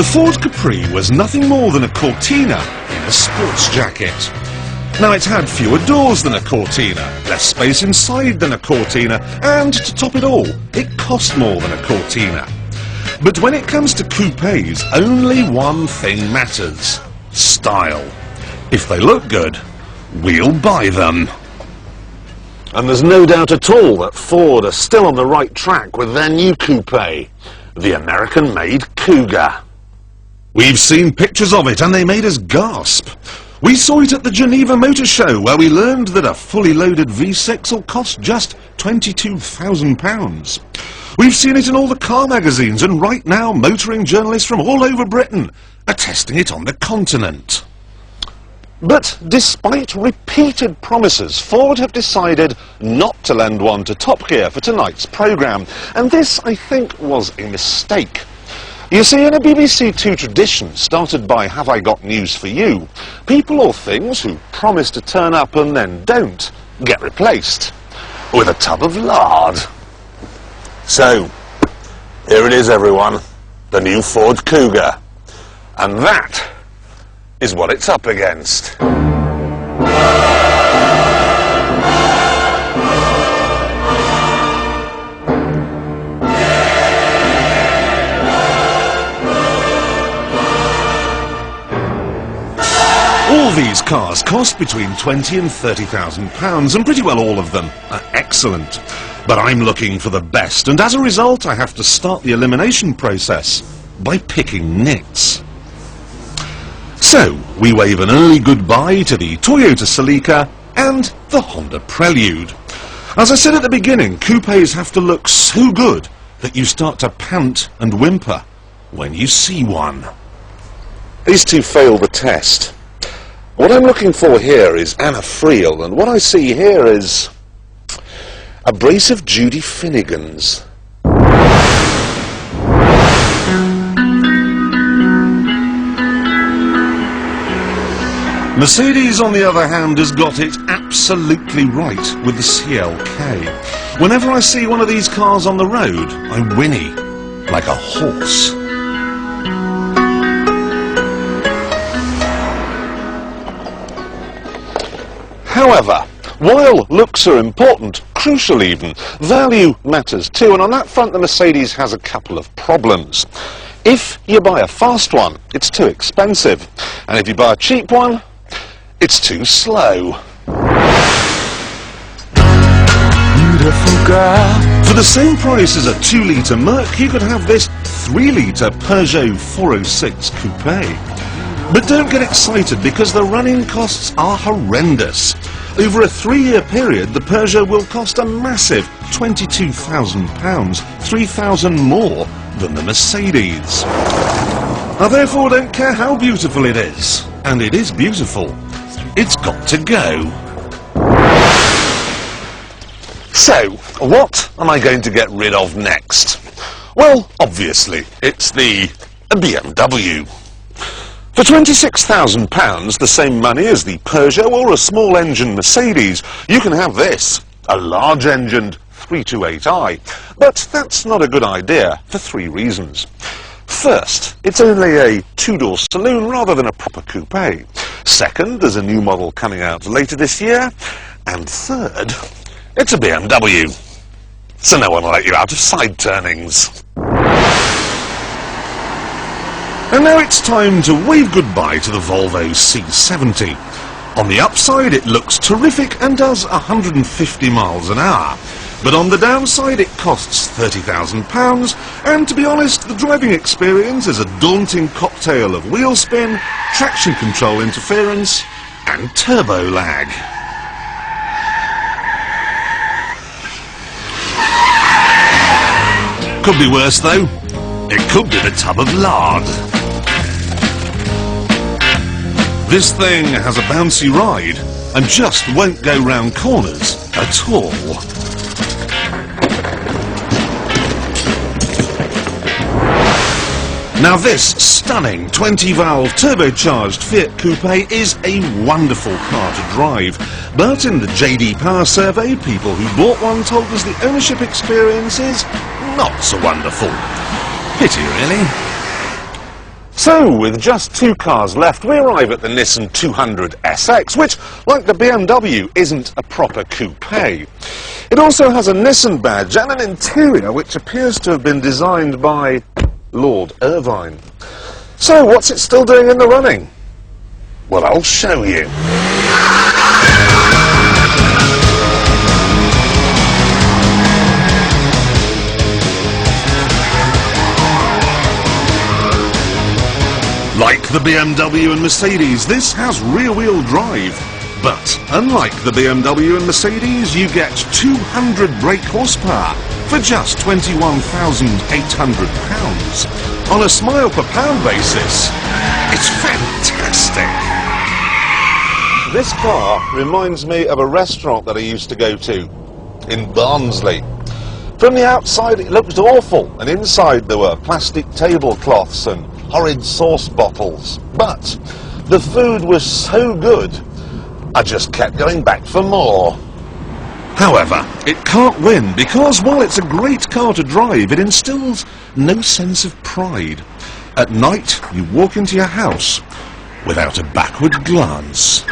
The Ford Capri was nothing more than a Cortina in a sports jacket. Now, it had fewer doors than a Cortina, less space inside than a Cortina, and to top it all, it cost more than a Cortina. But when it comes to coupes, only one thing matters: style. If they look good, we'll buy them. And there's no doubt at all that Ford are still on the right track with their new coupe, the American-made Cougar. We've seen pictures of it and they made us gasp. We saw it at the Geneva Motor Show, where we learned that a fully loaded V6 will cost just £22,000. We've seen it in all the car magazines, and right now motoring journalists from all over Britain are testing it on the continent. But despite repeated promises, Ford have decided not to lend one to Top Gear for tonight's programme, and this, I think, was a mistake. You see, in a BBC Two tradition started by Have I Got News For You, people or things who promise to turn up and then don't get replaced with a tub of lard. So, here it is, everyone, the new Ford Cougar, and that is what it's up against. All these cars cost between £20,000 and £30,000, and pretty well all of them are excellent. But I'm looking for the best, and as a result I have to start the elimination process by picking nits. So, we wave an early goodbye to the Toyota Celica and the Honda Prelude. As I said at the beginning, coupes have to look so good that you start to pant and whimper when you see one. These two failed the test. What I'm looking for here is Anna Friel, and what I see here is a brace of Judy Finnegans. Mercedes, on the other hand, has got it absolutely right with the CLK. Whenever I see one of these cars on the road, I whinny like a horse. However, while looks are important, crucial even, value matters too, and on that front the Mercedes has a couple of problems. If you buy a fast one, it's too expensive, and if you buy a cheap one, it's too slow. Beautiful girl. For the same price as a 2-litre Merc, you could have this 3-litre Peugeot 406 Coupe. But don't get excited, because the running costs are horrendous. Over a 3-year period, the Peugeot will cost a massive £22,000, £3,000 more than the Mercedes. I therefore don't care how beautiful it is, and it is beautiful. It's got to go. So, what am I going to get rid of next? Well, obviously, it's the BMW. For £26,000, the same money as the Peugeot or a small-engine Mercedes, you can have this, a large-engined 328i. But that's not a good idea for 3 reasons. First, it's only a 2-door saloon rather than a proper coupe. Second, there's a new model coming out later this year. And third, it's a BMW, so no one will let you out of side turnings. And now it's time to wave goodbye to the Volvo C70. On the upside, it looks terrific and does 150 miles an hour. But on the downside, it costs £30,000, and to be honest, the driving experience is a daunting cocktail of wheel spin, traction control interference, and turbo lag. Could be worse, though. It could be the tub of lard. This thing has a bouncy ride and just won't go round corners at all. Now this stunning 20-valve turbocharged Fiat Coupe is a wonderful car to drive, but in the JD Power survey, people who bought one told us the ownership experience is not so wonderful. Pity, really. So, with just 2 cars left, we arrive at the Nissan 200 SX, which, like the BMW, isn't a proper coupe. It also has a Nissan badge and an interior which appears to have been designed by Lord Irvine. So, what's it still doing in the running? Well, I'll show you. Like the BMW and Mercedes, this has rear-wheel drive. But unlike the BMW and Mercedes, you get 200 brake horsepower for just £21,800. On a smile per pound basis, it's fantastic. This car reminds me of a restaurant that I used to go to in Barnsley. From the outside it looked awful, and inside there were plastic tablecloths and horrid sauce bottles. But the food was so good, I just kept going back for more. However, it can't win because while it's a great car to drive, it instills no sense of pride. At night, you walk into your house without a backward glance.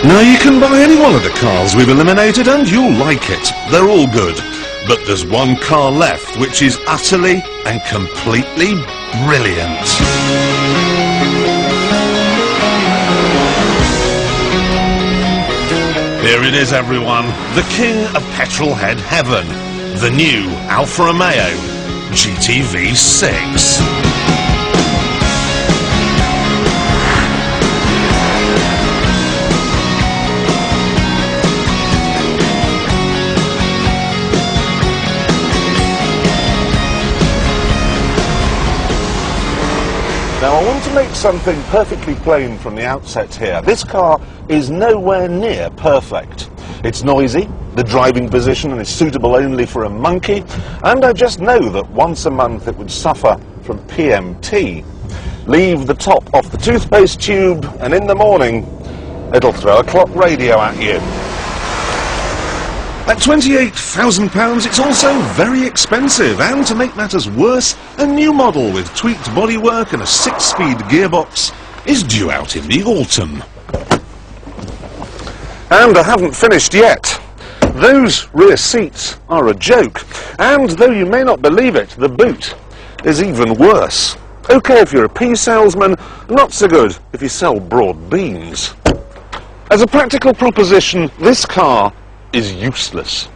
Now you can buy any one of the cars we've eliminated and you'll like it. They're all good. But there's one car left which is utterly and completely brilliant. Here it is, everyone. The king of petrolhead heaven. The new Alfa Romeo GTV6. Now I want to make something perfectly plain from the outset here. This car is nowhere near perfect. It's noisy, the driving position is suitable only for a monkey, and I just know that once a month it would suffer from PMT. Leave the top off the toothpaste tube and in the morning it'll throw a clock radio at you. At £28,000 it's also very expensive, and to make matters worse, a new model with tweaked bodywork and a 6-speed gearbox is due out in the autumn. And I haven't finished yet. Those rear seats are a joke, and though you may not believe it, the boot is even worse. Okay if you're a pea salesman, not so good if you sell broad beans. As a practical proposition, this car is useless.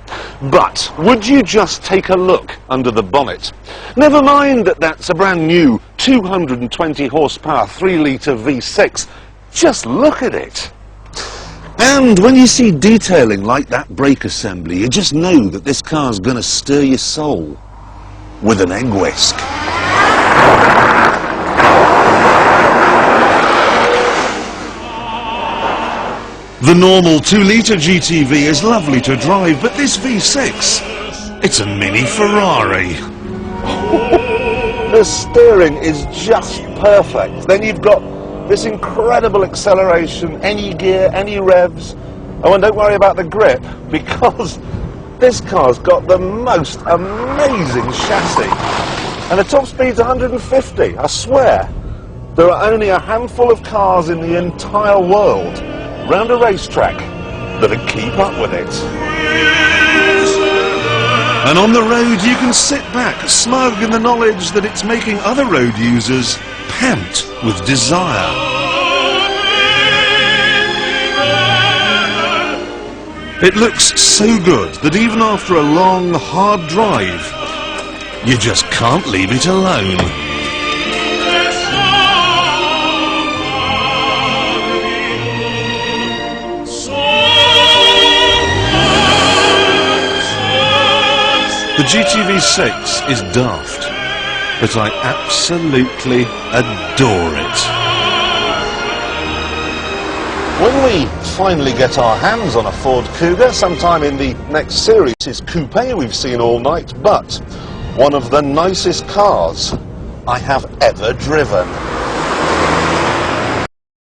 But would you just take a look under the bonnet? Never mind that that's a brand new 220 horsepower 3-litre V6. Just look at it. And when you see detailing like that brake assembly, you just know that this car's going to stir your soul with an egg whisk. The normal 2-litre GTV is lovely to drive, but this V6, it's a mini Ferrari. The steering is just perfect. Then you've got this incredible acceleration, any gear, any revs. Oh, and don't worry about the grip, because this car's got the most amazing chassis. And the top speed's 150, I swear. There are only a handful of cars in the entire world round a racetrack that'll keep up with it. And on the road you can sit back, smug in the knowledge that it's making other road users pant with desire. It looks so good that even after a long, hard drive, you just can't leave it alone. The GTV6 is daft, but I absolutely adore it. When we finally get our hands on a Ford Cougar, sometime in the next series, is Coupe we've seen all night, but one of the nicest cars I have ever driven.